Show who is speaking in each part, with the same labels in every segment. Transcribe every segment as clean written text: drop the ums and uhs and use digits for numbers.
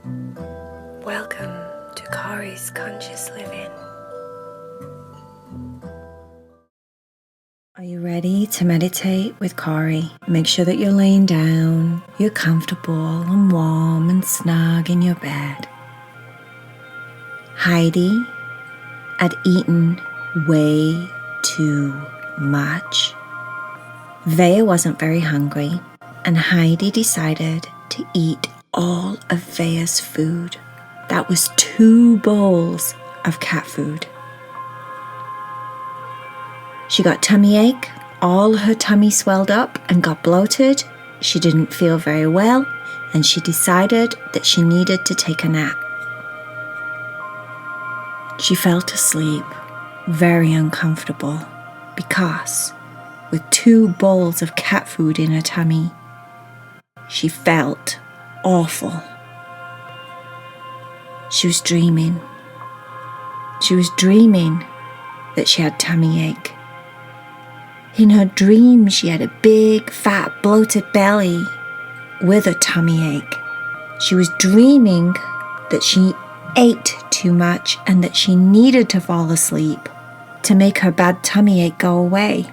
Speaker 1: Welcome to Cory's Conscious Living.
Speaker 2: Are you ready to meditate with Cory? Make sure that you're laying down, you're comfortable and warm and snug in your bed. Heidi had eaten way too much. Vea wasn't very hungry, and Heidi decided to eat all of Vea's food. That was 2 bowls of cat food. She got tummy ache, all her tummy swelled up and got bloated. She didn't feel very well, and she decided that she needed to take a nap. She fell asleep, very uncomfortable, because with 2 bowls of cat food in her tummy, she felt awful. She was dreaming. She was dreaming that she had tummy ache. In her dream, she had a big, fat, bloated belly with a tummy ache. She was dreaming that she ate too much and that she needed to fall asleep to make her bad tummy ache go away.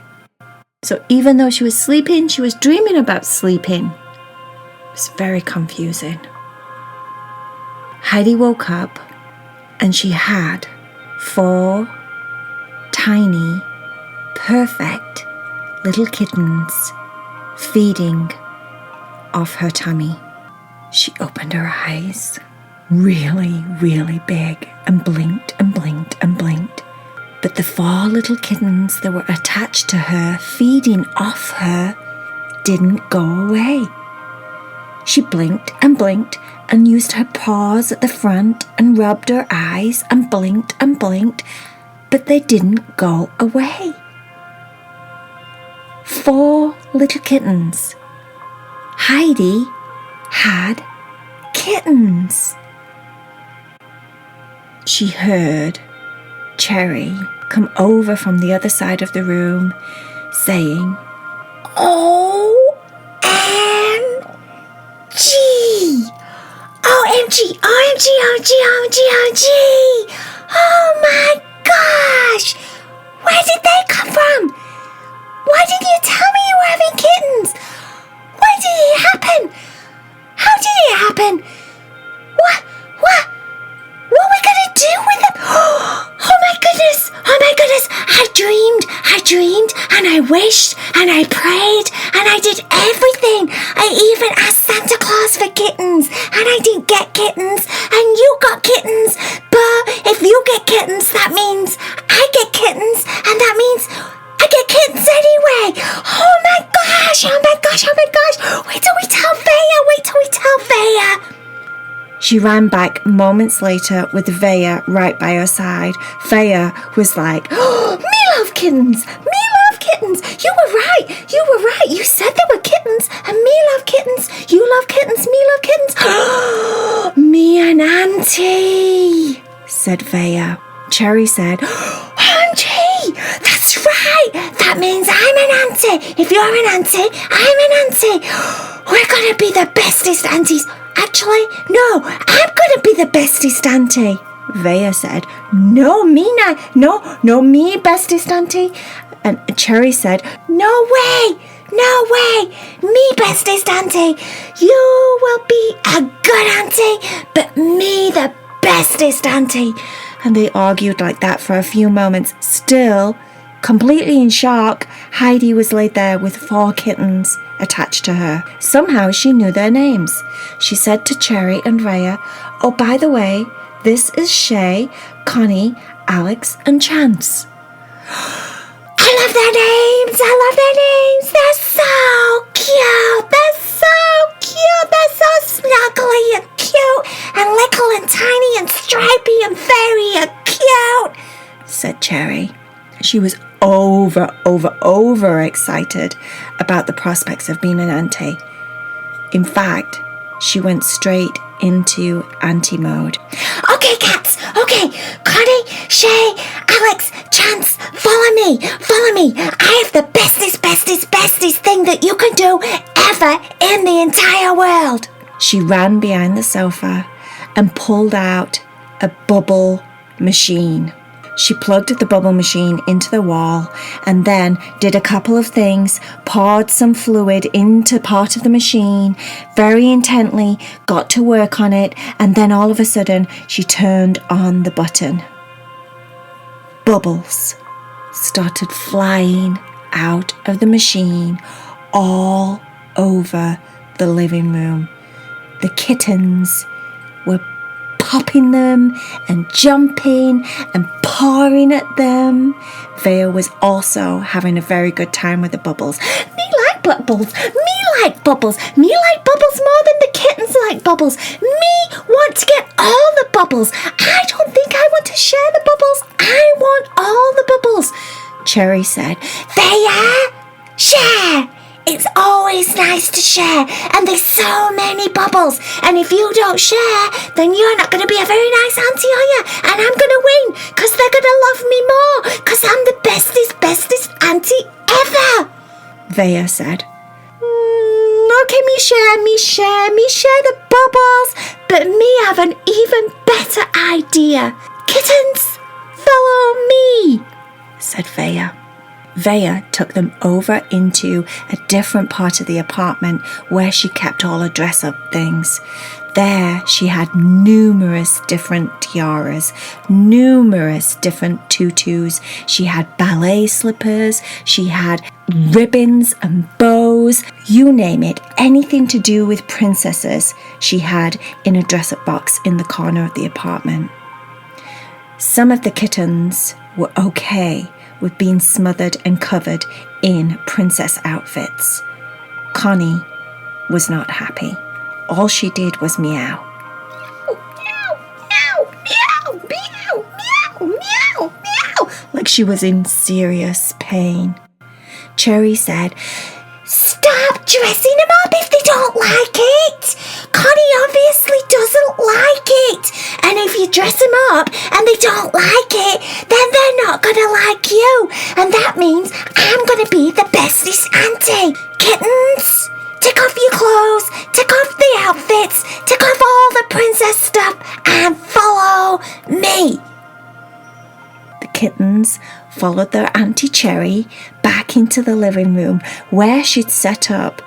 Speaker 2: So even though she was sleeping, she was dreaming about sleeping. It was very confusing. Heidi woke up and she had 4 tiny, perfect little kittens feeding off her tummy. She opened her eyes really, really big and blinked and blinked and blinked. But the 4 little kittens that were attached to her, feeding off her, didn't go away. She blinked and used her paws at the front and rubbed her eyes and blinked, but they didn't go away. 4 little kittens. Heidi had kittens. She heard Cherry come over from the other side of the room saying, OMG, OMG, OMG, OMG, OMG. Oh my gosh! Where did they come from? Why didn't you tell me you were having kittens? Why did it happen? How did it happen? What are we gonna do with them? Oh my goodness! I dreamed, and I wished, and I prayed, and I did everything. I even asked Santa Claus for kittens, and I didn't get kittens, and you got kittens. But if you get kittens, that means I get kittens, and that means I get kittens anyway. Oh my gosh! Wait till we tell Vea. She ran back moments later with Vea right by her side. Vea was like, me love kittens. You were right. You said there were kittens, and me love kittens. You love kittens, me love kittens. Me and auntie, said Vea. Cherry said, auntie, that's right. That means I'm an auntie. If you're an auntie, I'm an auntie. We're going to be the bestest aunties. Actually, no, I'm going to be the bestest auntie. Vea said, no, me not. No, me bestest auntie. And Cherry said, no way, me bestest auntie. You will be a good auntie, but me the bestest auntie. And they argued like that for a few moments. Still, completely in shock, Heidi was laid there with 4 kittens attached to her. Somehow she knew their names. She said to Cherry and Vea, oh, by the way, this is Shay, Connie, Alex, and Chance. I love their names. They're so cute. They're so snuggly and cute and little and tiny and stripy and very cute, said Cherry. She was over excited about the prospects of being an auntie. In fact, she went straight into auntie mode. Okay, cats. Okay, Connie, Shay, Alex, Chance, follow me. I have the bestest thing that you can do ever in the entire world. She ran behind the sofa and pulled out a bubble machine. She plugged the bubble machine into the wall and then did a couple of things, poured some fluid into part of the machine, very intently, got to work on it, and then all of a sudden she turned on the button. Bubbles started flying out of the machine all over the living room. The kittens were popping them and jumping and pawing at them. Vea was also having a very good time with the bubbles. Me like bubbles. Me like bubbles. Me like bubbles more than the kittens like bubbles. Me want to get all the bubbles. I don't think I want to share the bubbles. I want all the bubbles. Cherry said, Vea, share. It's always nice to share, and there's so many bubbles, and if you don't share, then you're not going to be a very nice auntie, are you? And I'm going to win, because they're going to love me more, because I'm the bestest auntie ever, Vea said. Okay, me share the bubbles, but me have an even better idea. Kittens, follow me, said Vea. Vea took them over into a different part of the apartment where she kept all her dress-up things. There she had numerous different tiaras, numerous different tutus. She had ballet slippers, she had ribbons and bows, you name it, anything to do with princesses she had in a dress-up box in the corner of the apartment. Some of the kittens were okay with being smothered and covered in princess outfits. Connie was not happy. All she did was meow. Meow, meow, meow, meow, meow, meow, meow, like she was in serious pain. Cherry said, Stop dressing them up if they don't like it. Connie obviously doesn't like it. And if you dress them up and they don't like it, then they're not going to like you. And that means I'm going to be the bestest auntie. Kittens, take off your clothes, take off the outfits, take off all the princess stuff and follow me. The kittens followed their Auntie Cherry back into the living room where she'd set up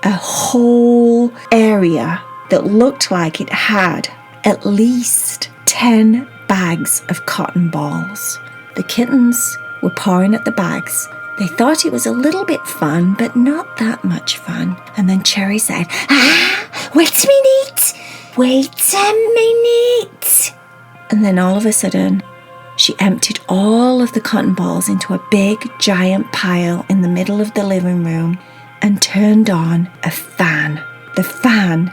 Speaker 2: a whole area that looked like it had at least 10 bags of cotton balls. The kittens were pawing at the bags. They thought it was a little bit fun, but not that much fun. And then Cherry said, wait a minute. And then all of a sudden, she emptied all of the cotton balls into a big, giant pile in the middle of the living room and turned on a fan. The fan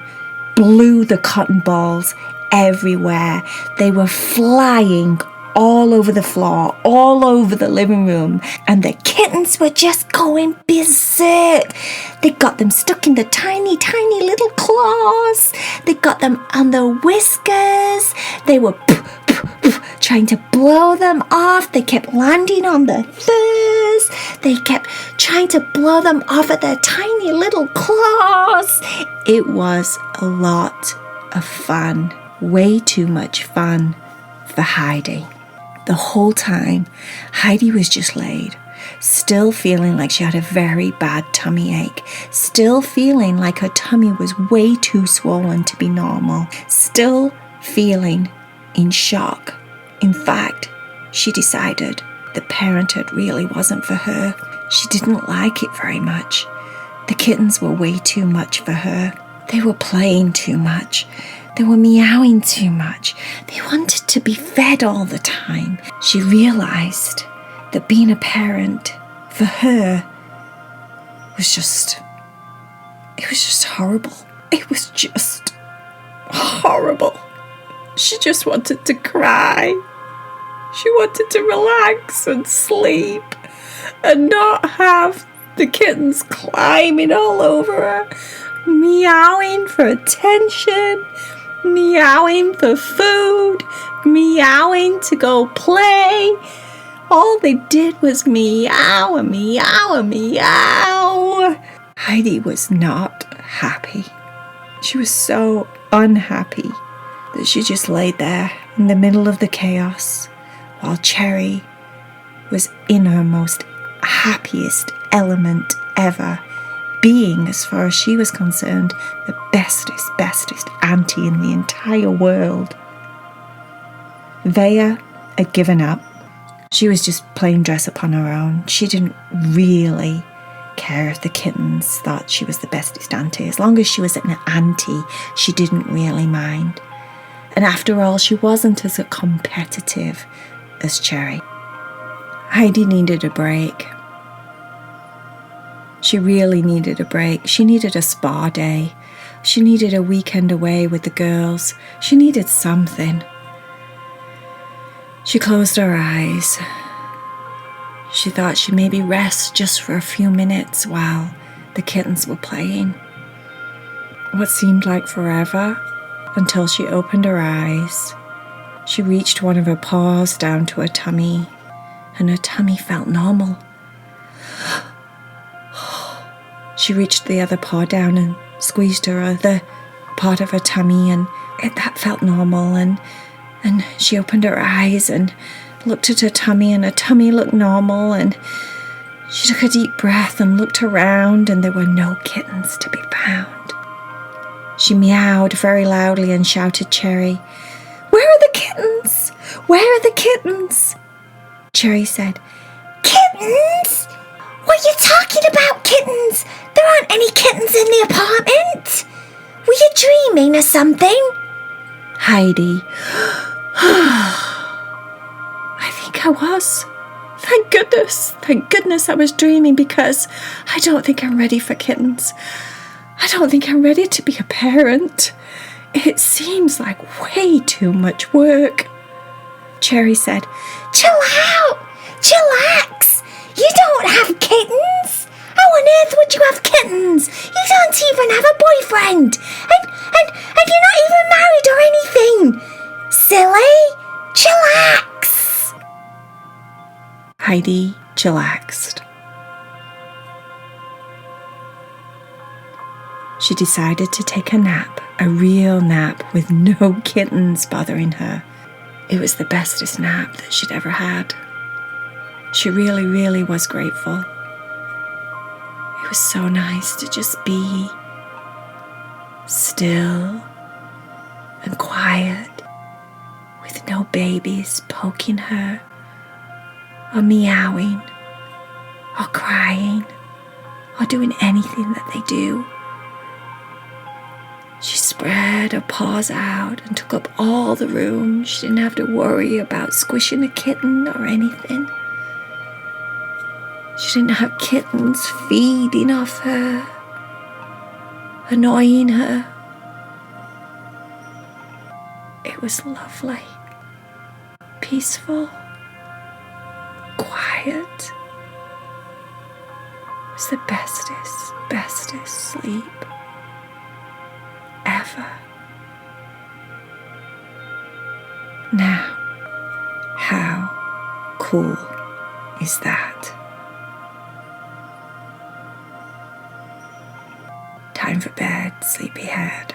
Speaker 2: blew the cotton balls everywhere. They were flying all over the floor, all over the living room, and the kittens were just going berserk. They got them stuck in the tiny, tiny little claws. They got them on the whiskers. They were trying to blow them off. They kept landing on the furs. They kept trying to blow them off of their tiny little claws. It was a lot of fun. Way too much fun for Heidi. The whole time, Heidi was just laid, still feeling like she had a very bad tummy ache, still feeling like her tummy was way too swollen to be normal, still feeling in shock. In fact, she decided that parenthood really wasn't for her. She didn't like it very much. The kittens were way too much for her. They were playing too much. They were meowing too much. They wanted to be fed all the time. She realized that being a parent for her was just horrible. It was just horrible. She just wanted to cry. She wanted to relax and sleep and not have the kittens climbing all over her, meowing for attention, meowing for food, meowing to go play. All they did was meow and meow and meow. Heidi was not happy. She was so unhappy. that she just laid there in the middle of the chaos while Cherry was in her most happiest element ever, being, as far as she was concerned, the bestest auntie in the entire world. Vaya had given up. She was just playing dress up on her own. She didn't really care if the kittens thought she was the bestest auntie. As long as she was an auntie, she didn't really mind. And after all, she wasn't as competitive as Cherry. Heidi needed a break. She really needed a break. She needed a spa day. She needed a weekend away with the girls. She needed something. She closed her eyes. She thought she'd maybe rest just for a few minutes while the kittens were playing. What seemed like forever until she opened her eyes. She reached one of her paws down to her tummy, and her tummy felt normal. She reached the other paw down and squeezed her other part of her tummy, and that felt normal. And she opened her eyes and looked at her tummy, and her tummy looked normal. And she took a deep breath and looked around, and there were no kittens to be found. She meowed very loudly and shouted, "Cherry, where are the kittens? Where are the kittens?" Cherry said, "Kittens? What are you talking about, kittens? There aren't any kittens in the apartment. Were you dreaming or something?" Heidi, I think I was. Thank goodness I was dreaming, because I don't think I'm ready for kittens. I don't think I'm ready to be a parent. It seems like way too much work. Cherry said, "Chill out, chillax. You don't have kittens. How on earth would you have kittens? You don't even have a boyfriend. And you're not even married or anything. Silly, chillax." Heidi chillaxed. She decided to take a nap, a real nap with no kittens bothering her. It was the bestest nap that she'd ever had. She really, really was grateful. It was so nice to just be still and quiet, with no babies poking her or meowing or crying or doing anything that they do. She spread her paws out and took up all the room. She didn't have to worry about squishing a kitten or anything. She didn't have kittens feeding off her, annoying her. It was lovely, peaceful, quiet. It was the bestest sleep ever. Now, how cool is that? Time for bed, sleepyhead.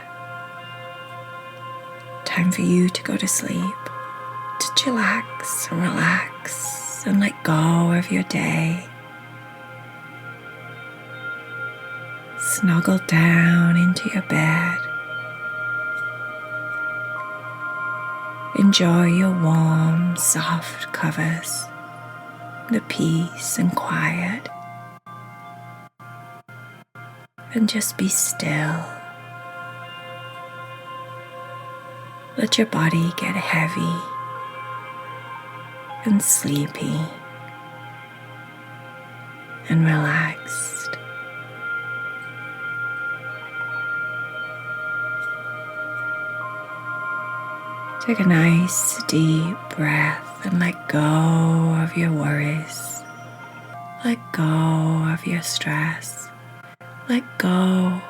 Speaker 2: Time for you to go to sleep, to chillax and relax and let go of your day. Snuggle down into your bed. Enjoy your warm, soft covers, the peace and quiet. And just be still. Let your body get heavy and sleepy and relaxed. Take a nice deep breath and let go of your worries. Let go of your stress. Let go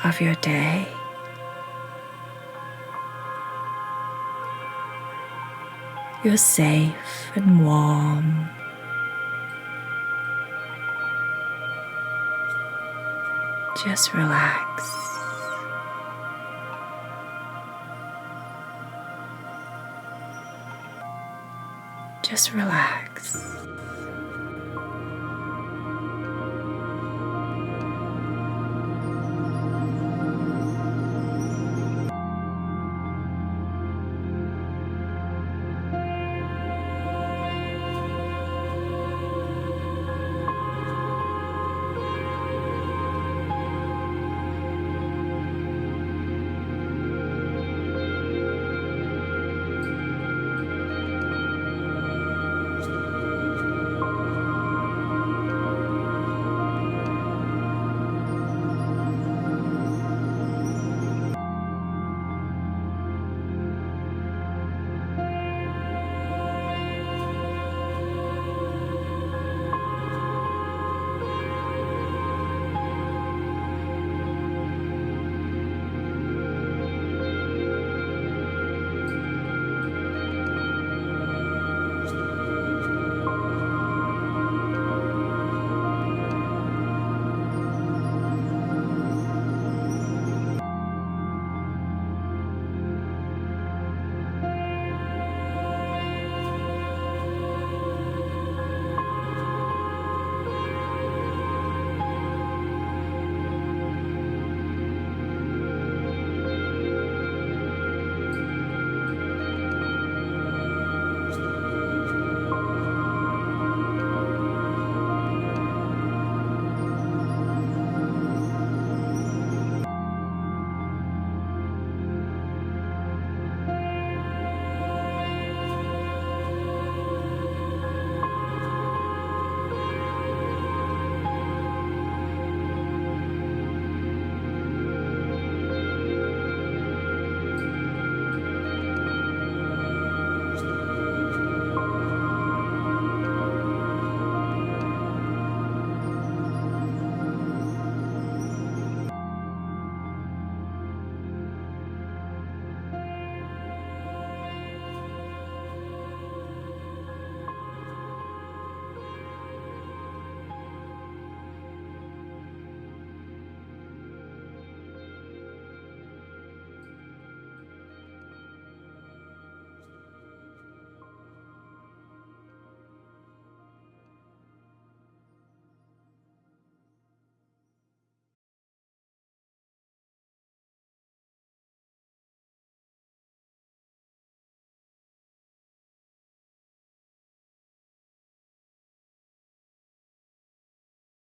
Speaker 2: of your day. You're safe and warm. Just relax.
Speaker 1: Just relax.